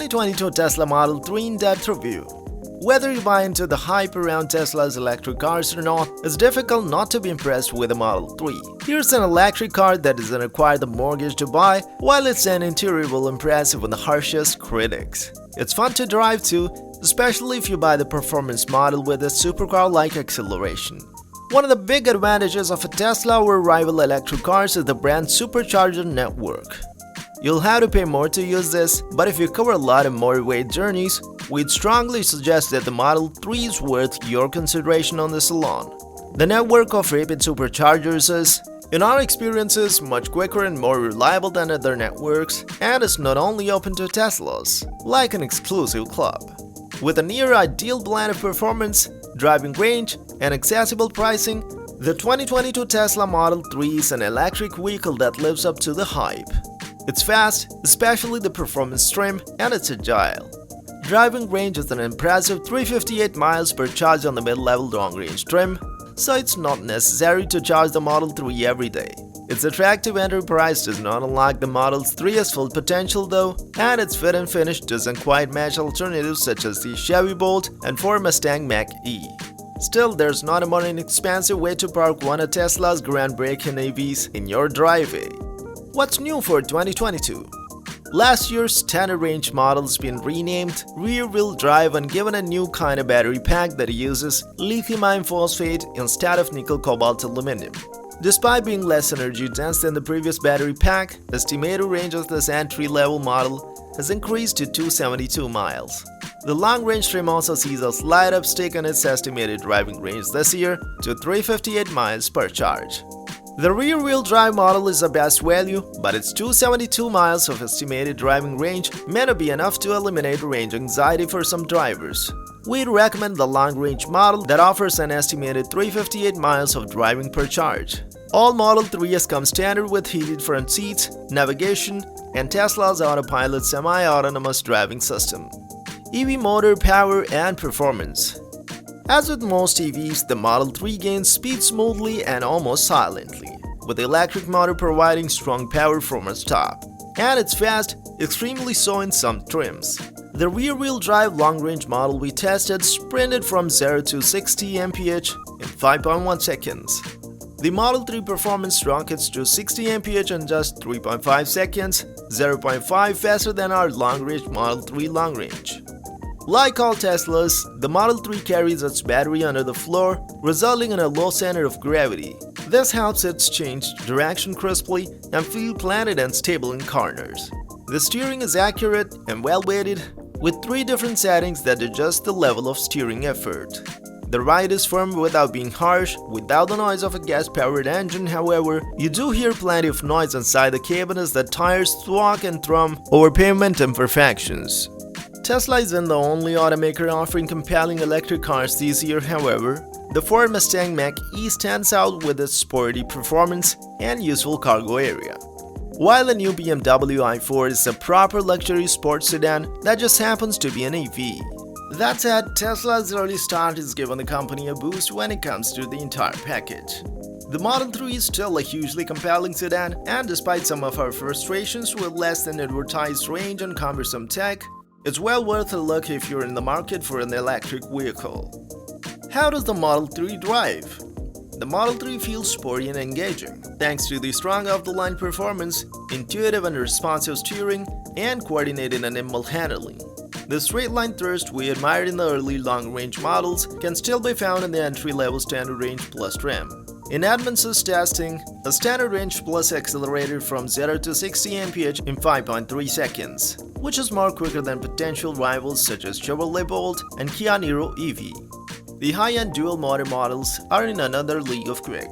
2022 Tesla Model 3 in-depth review. Whether you buy into the hype around Tesla's electric cars or not, it's difficult not to be impressed with the Model 3. Here's an electric car that doesn't require the mortgage to buy, while its interior will impress even the harshest critics. It's fun to drive too, especially if you buy the performance model with a supercar-like acceleration. One of the big advantages of a Tesla over rival electric cars is the brand's supercharger network. You'll have to pay more to use this, but if you cover a lot of motorway journeys, we'd strongly suggest that the Model 3 is worth your consideration on this alone. The network of rapid superchargers is, in our experiences, much quicker and more reliable than other networks, and is not only open to Teslas, like an exclusive club. With a near-ideal blend of performance, driving range, and accessible pricing, the 2022 Tesla Model 3 is an electric vehicle that lives up to the hype. It's fast, especially the performance trim, and it's agile. Driving range is an impressive 358 miles per charge on the mid-level long-range trim, so it's not necessary to charge the Model 3 every day. Its attractive entry price does not unlock the Model 3's full potential though, and its fit and finish doesn't quite match alternatives such as the Chevy Bolt and Ford Mustang Mach-E. Still, there's not a more inexpensive way to park one of Tesla's groundbreaking EVs in your driveway. What's new for 2022? Last year's standard range model's been renamed rear-wheel drive and given a new kind of battery pack that uses lithium iron phosphate instead of nickel cobalt aluminum. Despite being less energy dense than the previous battery pack, estimated range of this entry-level model has increased to 272 miles. The long-range trim also sees a slight uptick in its estimated driving range this year to 358 miles per charge. The rear-wheel drive model is the best value, but its 272 miles of estimated driving range may not be enough to eliminate range anxiety for some drivers. We'd recommend the long-range model that offers an estimated 358 miles of driving per charge. All Model 3s come standard with heated front seats, navigation, and Tesla's Autopilot semi-autonomous driving system. EV motor power and performance. As with most EVs, the Model 3 gains speed smoothly and almost silently, with the electric motor providing strong power from its top. And it's fast, extremely so in some trims. The rear-wheel drive long-range model we tested sprinted from 0 to 60 mph in 5.1 seconds. The Model 3 performance rockets to 60 mph in just 3.5 seconds, 0.5 faster than our long-range Model 3 long-range. Like all Teslas, the Model 3 carries its battery under the floor, resulting in a low center of gravity. This helps it change direction crisply and feel planted and stable in corners. The steering is accurate and well-weighted, with 3 different settings that adjust the level of steering effort. The ride is firm without being harsh, without the noise of a gas-powered engine. However, you do hear plenty of noise inside the cabin as the tires thwack and thrum over pavement imperfections. Tesla isn't the only automaker offering compelling electric cars this year, however. The Ford Mustang Mach-E stands out with its sporty performance and useful cargo area, while the new BMW i4 is a proper luxury sports sedan that just happens to be an EV. That said, Tesla's early start has given the company a boost when it comes to the entire package. The Model 3 is still a hugely compelling sedan, and despite some of our frustrations with less than advertised range and cumbersome tech, it's well worth a look if you're in the market for an electric vehicle. How does the Model 3 drive? The Model 3 feels sporty and engaging, thanks to the strong off-the-line performance, intuitive and responsive steering, and coordinated and nimble handling. The straight-line thrust we admired in the early long-range models can still be found in the entry-level Standard Range Plus trim. In Edmunds's testing, a Standard Range Plus accelerated from 0 to 60 mph in 5.3 seconds, which is more quicker than potential rivals such as Chevrolet Bolt and Kia Niro EV. The high-end dual-motor models are in another league of quick.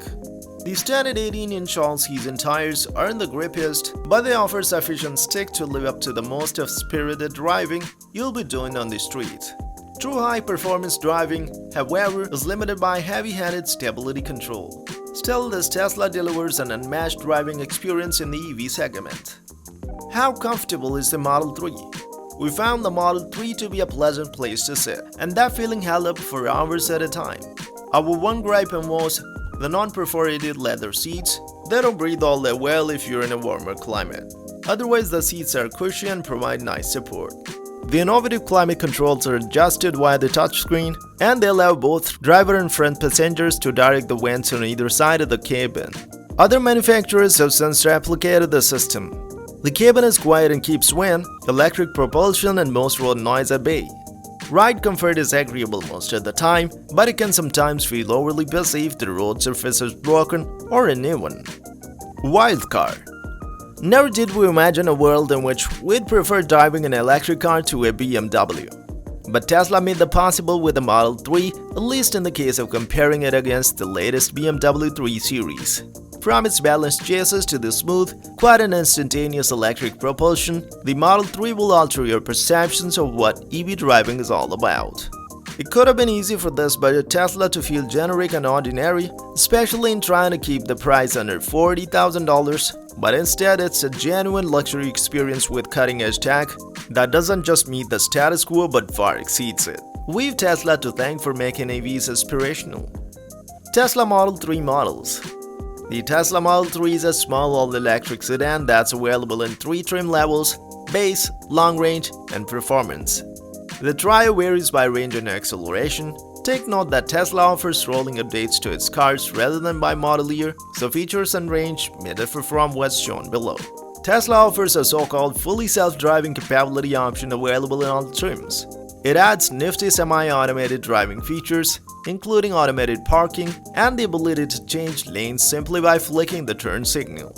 The standard 18-inch all-season tires aren't the grippiest, but they offer sufficient stick to live up to the most of spirited driving you'll be doing on the street. True high-performance driving, however, is limited by heavy-handed stability control. Still, this Tesla delivers an unmatched driving experience in the EV segment. How comfortable is the Model 3? We found the Model 3 to be a pleasant place to sit, and that feeling held up for hours at a time. Our one gripe was the non-perforated leather seats. They don't breathe all that well if you're in a warmer climate. Otherwise, the seats are cushy and provide nice support. The innovative climate controls are adjusted via the touchscreen, and they allow both driver and front passengers to direct the vents on either side of the cabin. Other manufacturers have since replicated the system. The cabin is quiet and keeps wind, electric propulsion, and most road noise at bay. Ride comfort is agreeable most of the time, but it can sometimes feel overly busy if the road surface is broken or uneven. Wild car. Never did we imagine a world in which we'd prefer driving an electric car to a BMW. But Tesla made the possible with the Model 3, at least in the case of comparing it against the latest BMW 3 Series. From its balanced chassis to the smooth, quiet and instantaneous electric propulsion, the Model 3 will alter your perceptions of what EV driving is all about. It could have been easy for this budget Tesla to feel generic and ordinary, especially in trying to keep the price under $40,000, but instead it's a genuine luxury experience with cutting-edge tech that doesn't just meet the status quo but far exceeds it. We've Tesla to thank for making EVs aspirational. Tesla Model 3 models. The Tesla Model 3 is a small all-electric sedan that's available in 3 trim levels: base, long range, and performance. The trio varies by range and acceleration. Take note that Tesla offers rolling updates to its cars rather than by model year, so features and range may differ from what's shown below. Tesla offers a so-called fully self-driving capability option available in all trims. It adds nifty semi-automated driving features, including automated parking and the ability to change lanes simply by flicking the turn signal.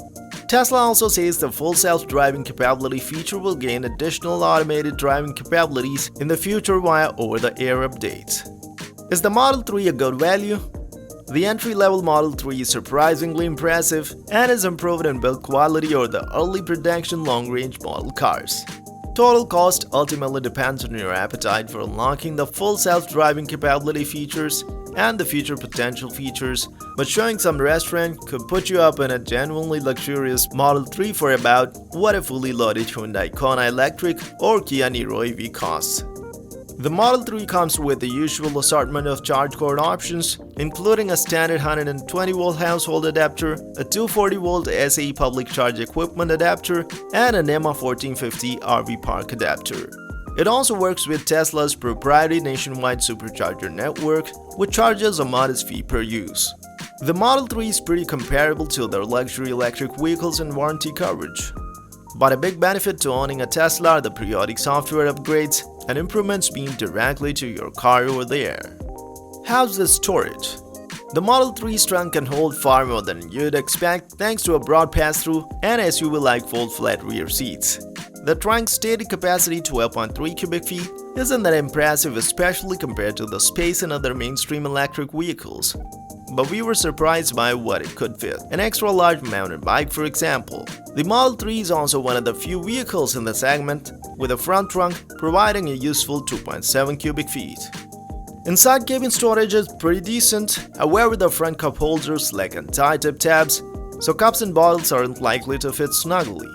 Tesla also says the full self-driving capability feature will gain additional automated driving capabilities in the future via over-the-air updates. Is the Model 3 a good value? The entry-level Model 3 is surprisingly impressive and is improved in build quality over the early production long-range model cars. Total cost ultimately depends on your appetite for unlocking the full self-driving capability features and the future potential features, but showing some restraint could put you up in a genuinely luxurious Model 3 for about what a fully loaded Hyundai Kona Electric or Kia Niro EV costs. The Model 3 comes with the usual assortment of charge cord options, including a standard 120-volt household adapter, a 240-volt SAE public charge equipment adapter, and an NEMA 1450 RV park adapter. It also works with Tesla's proprietary nationwide supercharger network, which charges a modest fee per use. The Model 3 is pretty comparable to their luxury electric vehicles in warranty coverage. But a big benefit to owning a Tesla are the periodic software upgrades and improvements beamed directly to your car over the air. How's the storage? The Model 3's trunk can hold far more than you'd expect thanks to a broad pass-through and SUV-like fold-flat rear seats. The trunk's stated capacity, 12.3 cubic feet, isn't that impressive, especially compared to the space in other mainstream electric vehicles. But we were surprised by what it could fit. An extra-large mountain bike, for example. The Model 3 is also one of the few vehicles in the segment with a front trunk providing a useful 2.7 cubic feet. Inside cabin storage is pretty decent, however the front cup holders lack anti-tip tabs, so cups and bottles aren't likely to fit snugly.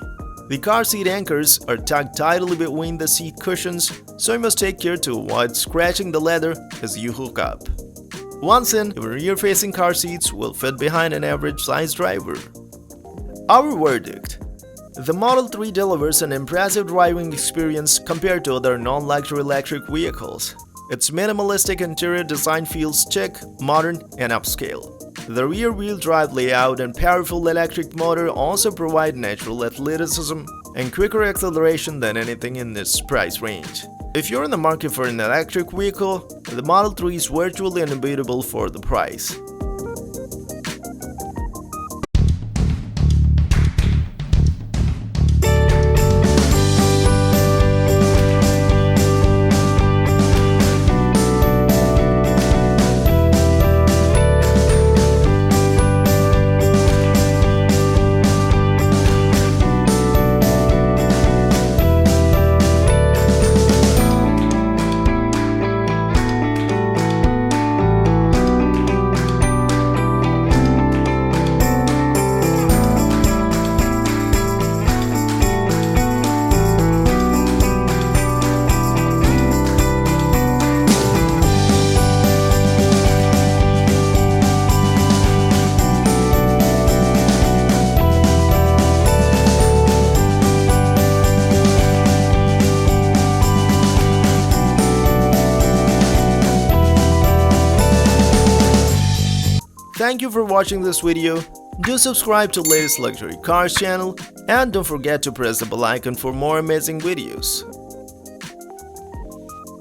The car seat anchors are tucked tightly between the seat cushions, so you must take care to avoid scratching the leather as you hook up. Once in, your rear-facing car seats will fit behind an average-sized driver. Our verdict: the Model 3 delivers an impressive driving experience compared to other non-luxury electric vehicles. Its minimalistic interior design feels chic, modern, and upscale. The rear-wheel drive layout and powerful electric motor also provide natural athleticism and quicker acceleration than anything in this price range. If you're in the market for an electric vehicle, the Model 3 is virtually unbeatable for the price. Thank you for watching this video. Do subscribe to latest luxury cars channel and don't forget to press the bell icon for more amazing videos.